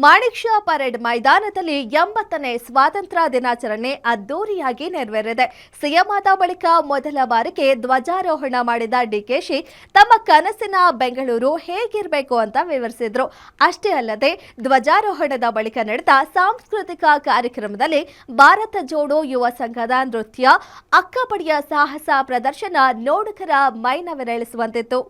Manik Shah parade ಮೈದಾನದಲ್ಲಿ 80ನೇ ಸ್ವಾತಂತ್ರ್ಯ ದಿನಾಚರಣೆ ಅದ್ದೂರಿಯಾಗಿ ನೆರವೇರಿದೆ. ಸಿಎಂ ಆದ ಬಳಿಕ ಮೊದಲ ಬಾರಿಗೆ ಧ್ವಜಾರೋಹಣ ಮಾಡಿದ ಡಿಕೆಶಿ ತಮ್ಮ ಕನಸಿನ ಬೆಂಗಳೂರು ಹೇಗಿರಬೇಕು ಅಂತ ವಿವರಿಸಿದ್ರು. ಅಷ್ಟೇ ಅಲ್ಲದೆ ಧ್ವಜಾರೋಹಣದ ಬಳಿಕ ನಡೆದ ಸಾಂಸ್ಕೃತಿಕ ಕಾರ್ಯಕ್ರಮದಲ್ಲಿ ಭಾರತ ಜೋಡೋ ಯುವ ಸಂಘದ ನೃತ್ಯ, ಅಕ್ಕಪಡಿಯ ಸಾಹಸ ಪ್ರದರ್ಶನ ನೋಡುಗರ ಮೈನವಿರೇಳಿಸುವಂತಿತ್ತು.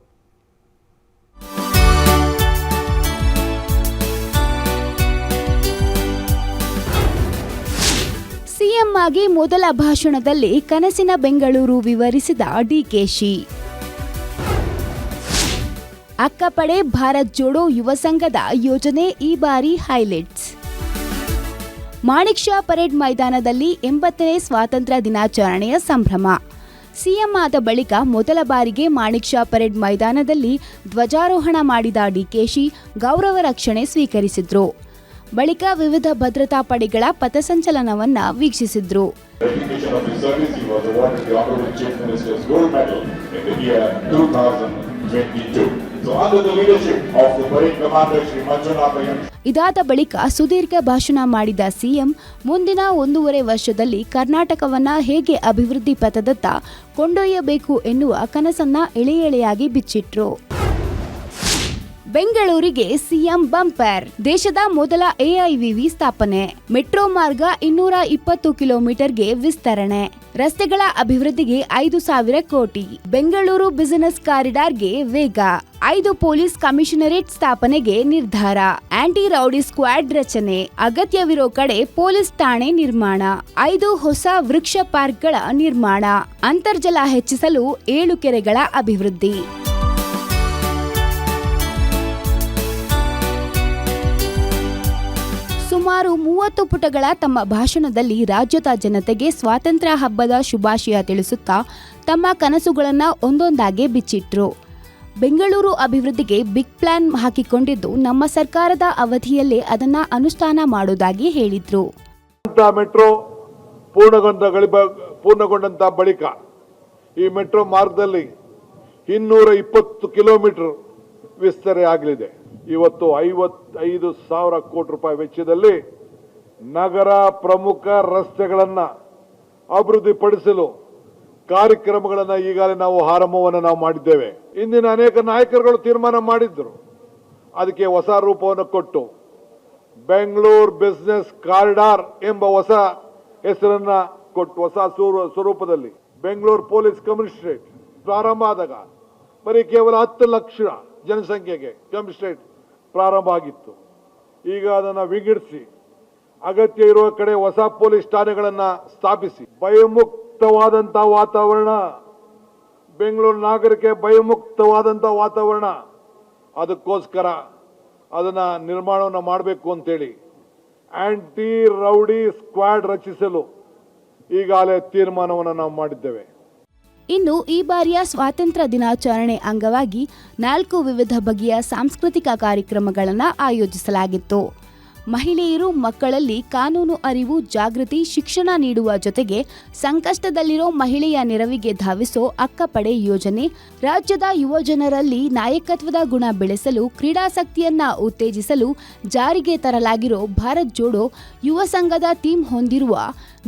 ಸಿಎಂ ಆಗಿ ಮೊದಲ ಭಾಷಣದಲ್ಲಿ ಕನಸಿನ ಬೆಂಗಳೂರು ವಿವರಿಸಿದ ಡಿಕೆಶಿ. ಅಕ್ಕಪಡೆ ಭಾರತ್ ಜೋಡೋ ಯುವ ಸಂಘದ ಯೋಜನೆ ಈ ಬಾರಿ ಹೈಲೈಟ್ಸ್. ಮಾಣಿಕ್ ಷಾ ಪರೇಡ್ ಮೈದಾನದಲ್ಲಿ 80ನೇ ಸ್ವಾತಂತ್ರ್ಯ ದಿನಾಚರಣೆಯ ಸಂಭ್ರಮ. ಸಿಎಂ ಆದ ಬಳಿಕ ಮೊದಲ ಬಾರಿಗೆ ಮಾಣಿಕ್ ಷಾ ಪರೇಡ್ ಮೈದಾನದಲ್ಲಿ ಧ್ವಜಾರೋಹಣ ಮಾಡಿದ ಡಿಕೆಶಿ ಗೌರವ ರಕ್ಷಣೆ ಸ್ವೀಕರಿಸಿದ್ರು. ಬಳಿಕ ವಿವಿಧ ಭದ್ರತಾ ಪಡೆಗಳ ಪಥಸಂಚಲನವನ್ನ ವೀಕ್ಷಿಸಿದ್ರು. ಇದಾದ ಬಳಿಕ ಸುದೀರ್ಘ ಭಾಷಣ ಮಾಡಿದ ಸಿಎಂ ಮುಂದಿನ 1.5 ವರ್ಷದಲ್ಲಿ ಕರ್ನಾಟಕವನ್ನ ಹೇಗೆ ಅಭಿವೃದ್ಧಿ ಪಥದತ್ತ ಕೊಂಡೊಯ್ಯಬೇಕು ಎನ್ನುವ ಕನಸನ್ನ ಎಳೆಯಾಗಿ ಬಿಚ್ಚಿಟ್ರು. ಬೆಂಗಳೂರಿಗೆ ಸಿಎಂ ಬಂಪರ್. ದೇಶದ ಮೊದಲ ಎಐವಿವಿ ಸ್ಥಾಪನೆ. ಮೆಟ್ರೋ ಮಾರ್ಗ 220 ಕಿಲೋಮೀಟರ್ಗೆ ವಿಸ್ತರಣೆ. ರಸ್ತೆಗಳ ಅಭಿವೃದ್ಧಿಗೆ 5,000 ಕೋಟಿ. ಬೆಂಗಳೂರು ಬಿಸಿನೆಸ್ ಕಾರಿಡಾರ್ಗೆ ವೇಗ. 5 ಪೊಲೀಸ್ ಕಮಿಷನರೇಟ್ ಸ್ಥಾಪನೆಗೆ ನಿರ್ಧಾರ. ಆಂಟಿ ರೌಡಿ ಸ್ಕ್ವಾಡ್ ರಚನೆ. ಅಗತ್ಯವಿರೋ ಕಡೆ ಪೊಲೀಸ್ ಠಾಣೆ ನಿರ್ಮಾಣ. 5 ಹೊಸ ವೃಕ್ಷ ಪಾರ್ಕ್ಗಳ ನಿರ್ಮಾಣ. ಅಂತರ್ಜಲ ಹೆಚ್ಚಿಸಲು 7 ಕೆರೆಗಳ ಅಭಿವೃದ್ಧಿ. ಸುಮಾರು 30 ಪುಟಗಳ ತಮ್ಮ ಭಾಷಣದಲ್ಲಿ ರಾಜ್ಯದ ಜನತೆಗೆ ಸ್ವಾತಂತ್ರ್ಯ ಹಬ್ಬದ ಶುಭಾಶಯ ತಿಳಿಸುತ್ತಾ ತಮ್ಮ ಕನಸುಗಳನ್ನು ಒಂದೊಂದಾಗಿ ಬಿಚ್ಚಿಟ್ರು. ಬೆಂಗಳೂರು ಅಭಿವೃದ್ಧಿಗೆ ಬಿಗ್ ಪ್ಲಾನ್ ಹಾಕಿಕೊಂಡಿದ್ದು ನಮ್ಮ ಸರ್ಕಾರದ ಅವಧಿಯಲ್ಲೇ ಅದನ್ನ ಅನುಷ್ಠಾನ ಮಾಡುವುದಾಗಿ ಹೇಳಿದ್ರು. ಮೆಟ್ರೋ ಪೂರ್ಣಗೊಂಡಂತ ಬಳಿಕ ಈ ಮೆಟ್ರೋ ಮಾರ್ಗದಲ್ಲಿ 220 ಕಿಲೋಮೀಟರ್ ವಿಸ್ತರಣೆ ಆಗಲಿದೆ. ಇವತ್ತು 55,000 ಕೋಟಿ ರೂಪಾಯಿ ವೆಚ್ಚದಲ್ಲಿ ನಗರ ಪ್ರಮುಖ ರಸ್ತೆಗಳನ್ನು ಅಭಿವೃದ್ಧಿಪಡಿಸಲು ಕಾರ್ಯಕ್ರಮಗಳನ್ನು ಈಗಾಗಲೇ ನಾವು ಆರಂಭವನ್ನು ಮಾಡಿದ್ದೇವೆ. ಇಂದಿನ ಅನೇಕ ನಾಯಕರುಗಳು ತೀರ್ಮಾನ ಮಾಡಿದ್ರು. ಅದಕ್ಕೆ ಹೊಸ ರೂಪವನ್ನು ಕೊಟ್ಟು ಬೆಂಗಳೂರು ಬಿಸಿನೆಸ್ ಕಾರಿಡಾರ್ ಎಂಬ ಹೊಸ ಹೆಸರನ್ನ ಕೊಟ್ಟು ಹೊಸ ಸ್ವರೂಪದಲ್ಲಿ ಬೆಂಗಳೂರು ಪೊಲೀಸ್ ಕಮಿಷನರೇಟ್ ಪ್ರಾರಂಭ ಆದಾಗ ಬರೀ ಕೇವಲ 10 ಲಕ್ಷ ಜನಸಂಖ್ಯೆಗೆ ಕಮಿಷನರೇಟ್ ಪ್ರಾರಂಭ ಆಗಿತ್ತು. ಈಗ ಅದನ್ನು ವಿಂಗಡಿಸಿ ಅಗತ್ಯ ಇರುವ ಕಡೆ ಹೊಸ ಪೊಲೀಸ್ ಠಾಣೆಗಳನ್ನು ಸ್ಥಾಪಿಸಿ ಭಯಮುಕ್ತವಾದಂತಹ ವಾತಾವರಣ, ಬೆಂಗಳೂರು ನಾಗರಿಕ ಭಯಮುಕ್ತವಾದಂಥ ವಾತಾವರಣ, ಅದಕ್ಕೋಸ್ಕರ ಅದನ್ನ ನಿರ್ಮಾಣವನ್ನು ಮಾಡಬೇಕು ಅಂತೇಳಿ ಆಂಟಿ ರೌಡಿ ಸ್ಕ್ವಾಡ್ ರಚಿಸಲು ಈಗಾಗಲೇ ತೀರ್ಮಾನವನ್ನು ನಾವು ಮಾಡಿದ್ದೇವೆ. ಇನ್ನು ಈ ಬಾರಿಯ ಸ್ವಾತಂತ್ರ್ಯ ದಿನಾಚರಣೆ ಅಂಗವಾಗಿ 4 ವಿವಿಧ ಬಗೆಯ ಸಾಂಸ್ಕೃತಿಕ ಕಾರ್ಯಕ್ರಮಗಳನ್ನು ಆಯೋಜಿಸಲಾಗಿತ್ತು. ಮಹಿಳೆಯರು, ಮಕ್ಕಳಲ್ಲಿ ಕಾನೂನು ಅರಿವು, ಜಾಗೃತಿ, ಶಿಕ್ಷಣ ನೀಡುವ ಜೊತೆಗೆ ಸಂಕಷ್ಟದಲ್ಲಿರೋ ಮಹಿಳೆಯ ನೆರವಿಗೆ ಧಾವಿಸೋ ಅಕ್ಕಪಡೆ ಯೋಜನೆ, ರಾಜ್ಯದ ಯುವ ಜನರಲ್ಲಿ ನಾಯಕತ್ವದ ಗುಣ ಬೆಳೆಸಲು, ಕ್ರೀಡಾಸಕ್ತಿಯನ್ನ ಉತ್ತೇಜಿಸಲು ಜಾರಿಗೆ ತರಲಾಗಿರೋ ಭಾರತ್ ಜೋಡೋ ಯುವ ಸಂಘದ ಥೀಮ್ ಹೊಂದಿರುವ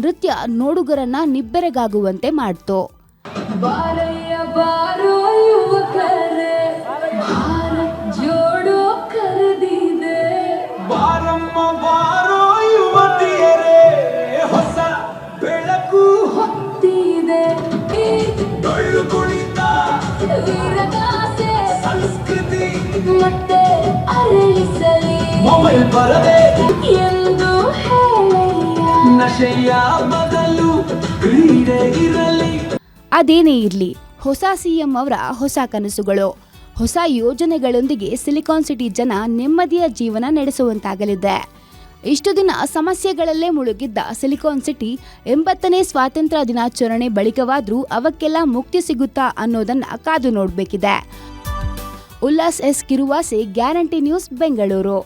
ನೃತ್ಯ ನೋಡುಗರನ್ನ ನಿಬ್ಬೆರಗಾಗುವಂತೆ ಮಾಡ್ತು. ಬಾರಯ್ಯ ಬಾರೋ ಯುವಕರೇ, ಭಾರತ್ ಜೋಡೋ ಕರೆದಿದೆ. ಬಾರಮ್ಮ ಬಾರೋ ಯುವತಿಯರೇ, ಹೊಸ ಬೆಳಕು ಹೊತ್ತಿದೆ. ಡೊಳ್ಳು ಕುಣಿತ, ವೀರಗಾಸೆ, ಸಂಸ್ಕೃತಿ ಮತ್ತೆ ಅರಳಿಸಲಿ. ಮೊಬೈಲ್ ಬರದೆ ಎಂದು ಹೇಳಯ್ಯ, ನಶೆಯ ಬದಲು ಕ್ರೀಡೆ ಇರಲಿ. ಅದೇನೇ ಇರಲಿ, ಹೊಸ ಸಿಎಂ ಅವರ ಹೊಸ ಕನಸುಗಳು, ಹೊಸ ಯೋಜನೆಗಳೊಂದಿಗೆ ಸಿಲಿಕಾನ್ ಸಿಟಿ ಜನ ನೆಮ್ಮದಿಯ ಜೀವನ ನಡೆಸುವಂತಾಗಲಿದೆ. ಇಷ್ಟು ದಿನ ಸಮಸ್ಯೆಗಳಲ್ಲೇ ಮುಳುಗಿದ್ದ ಸಿಲಿಕಾನ್ ಸಿಟಿ 80ನೇ ಸ್ವಾತಂತ್ರ್ಯ ದಿನಾಚರಣೆ ಬಳಿಕವಾದ್ರೂ ಅವಕ್ಕೆಲ್ಲ ಮುಕ್ತಿ ಸಿಗುತ್ತಾ ಅನ್ನೋದನ್ನ ಕಾದು ನೋಡಬೇಕಿದೆ. Ullas S Kiruvase, guarantee news, Bengaluru.